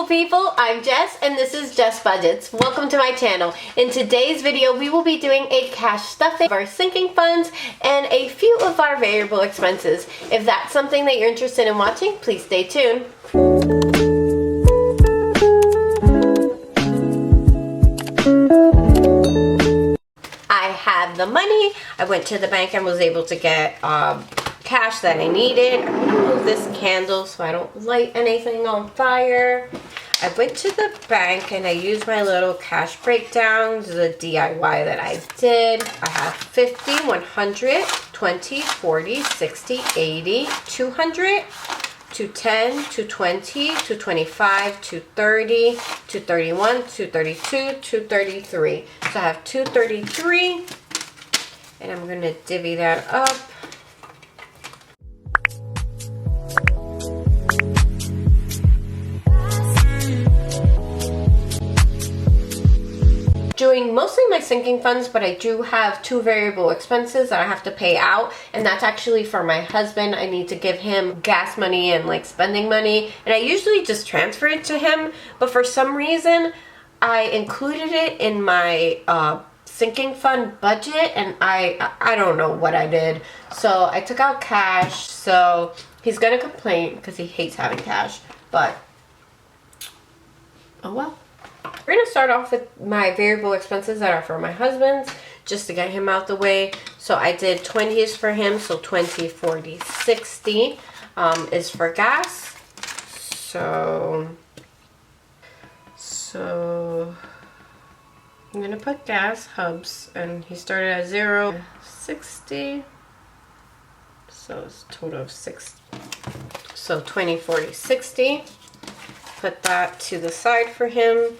beautiful people, I'm Jess and this is Jess Budgets. Welcome to my channel. In today's video we will be doing a cash stuffing of our sinking funds and a few of our variable expenses. If that's something that you're interested in watching, please stay tuned. I have the money. I went to the bank and was able to get cash that I needed. I'm gonna move this candle so I don't light anything on fire. I went to the bank and I used my little cash breakdown. This is a DIY that I did. I have 50, 100, 20, 40, 60, 80, 200, 210, 220, 225, 230, 231, 232, 233. So I have 233 and I'm gonna divvy that up. Doing mostly my sinking funds, but I do have two variable expenses that I have to pay out, and that's actually for my husband. I need to give him gas money and like spending money, and I usually just transfer it to him, but for some reason I included it in my sinking fund budget, and I don't know what I did. So I took out cash, so he's gonna complain because he hates having cash, but oh well. We're going to start off with my variable expenses that are for my husband's, just to get him out the way. So I did 20s for him, so 20, 40, 60 is for gas. So I'm going to put gas hubs, and he started at 0, 60. So it's a total of 6. So 20, 40, 60. Put that to the side for him.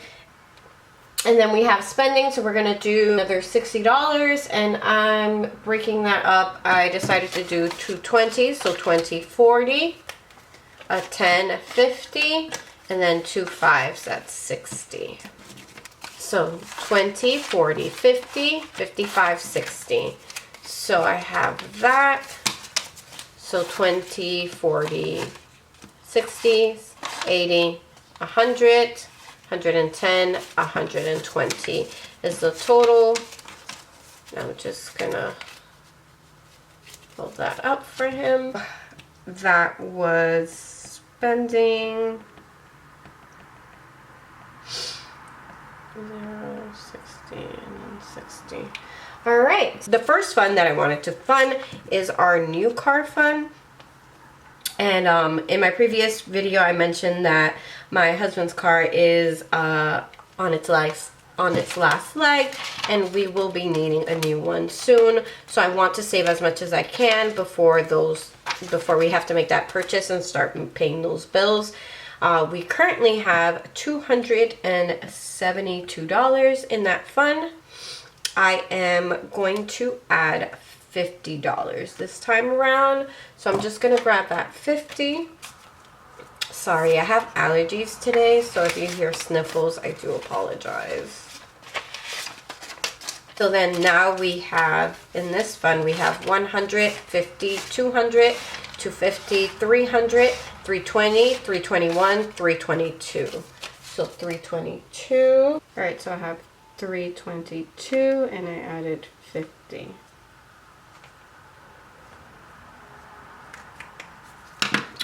And then we have spending, so we're gonna do another $60, and I'm breaking that up. I decided to do 220s, so 20, 40, a 10, 50, and then 2 5s, that's 60. So 20, 40, 50, 55, 60. So I have that. So 20, 40, 60, 80, 100, 110, 120 is the total. I'm just gonna hold that up for him. That was spending 0, 60, and 60. All right, the first fund that I wanted to fund is our new car fund. And in my previous video, I mentioned that my husband's car is on its last leg, and we will be needing a new one soon. So I want to save as much as I can before we have to make that purchase and start paying those bills. We currently have $272 in that fund. I am going to add $50 this time around, so I'm just gonna grab that 50. Sorry, I have allergies today, so if you hear sniffles, I do apologize. So then now we have, in this fund, we have 100, 50, 200, 250, 300, 320, 321, 322. So 322. All right, so I have 322 and I added 50.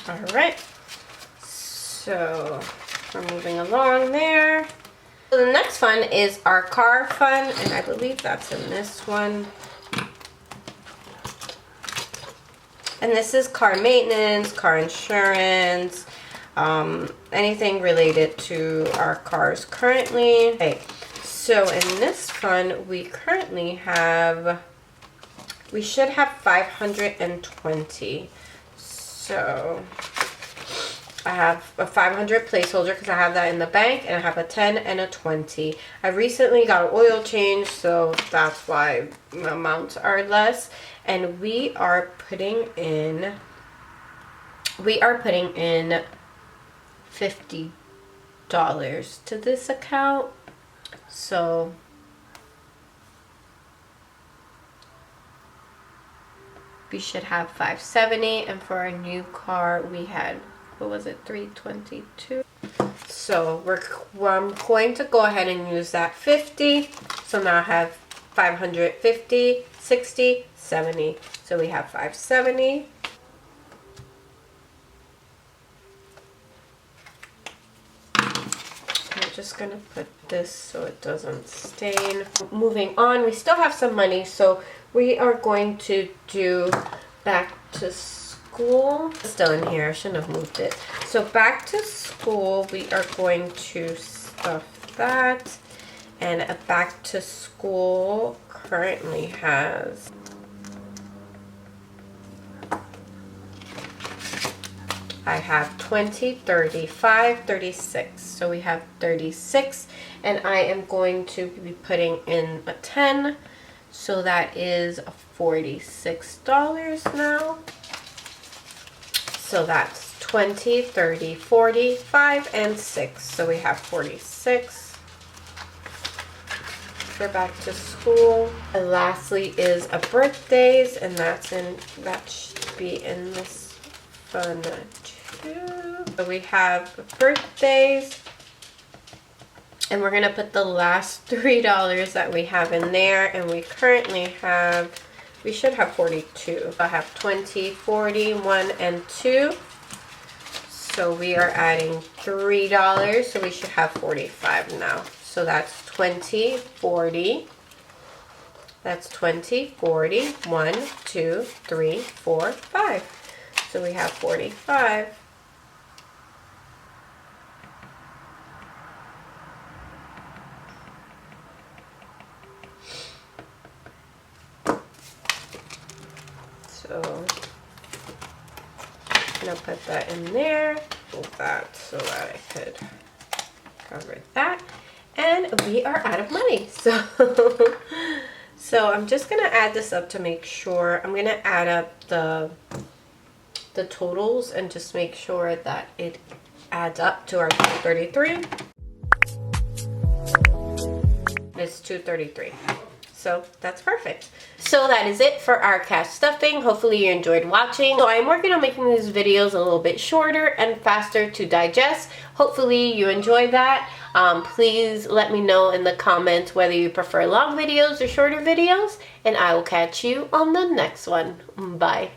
All right, so we're moving along there. So the next fund is our car fund, and I believe that's in this one. And this is car maintenance, car insurance, anything related to our cars currently. Okay, so in this fund, we currently have, we should have 520. So I have a 500 placeholder because I have that in the bank, and I have a 10 and a 20. I recently got an oil change, so that's why the amounts are less. And we are putting in $50 to this account. So we should have 570, and for our new car we had what was it, 322. So I'm going to go ahead and use that 50. So now I have 550, 60, 70. So we have 570. I'm just gonna put this so it doesn't stain. Moving on, we still have some money, so we are going to do back to school. It's still in here, I shouldn't have moved it. So back to school, we are going to stuff that. And a back to school currently has I have 20, 35, 36. So we have 36, and I am going to be putting in a 10. So that is $46 now. So that's 20, 30, 40, 5, and 6. So we have 46 for back to school. And lastly is a birthdays, and that should be in this fun too. So we have birthdays, and we're gonna put the last $3 that we have in there, and we currently have, we should have 42. I have 20, 40, 1, and 2. So we are adding $3, so we should have 45 now. So that's 20, 40. That's 20, 40, 1, 2, 3, 4, 5. So we have 45. So I'm gonna put that in there, hold that so that I could cover that. And we are out of money. So I'm just gonna add this up to make sure. I'm gonna add up the totals and just make sure that it adds up to our 233. It's 233. So that's perfect. So that is it for our cash stuffing. Hopefully you enjoyed watching. So I'm working on making these videos a little bit shorter and faster to digest. Hopefully you enjoyed that. Please let me know in the comments whether you prefer long videos or shorter videos, and I will catch you on the next one. Bye.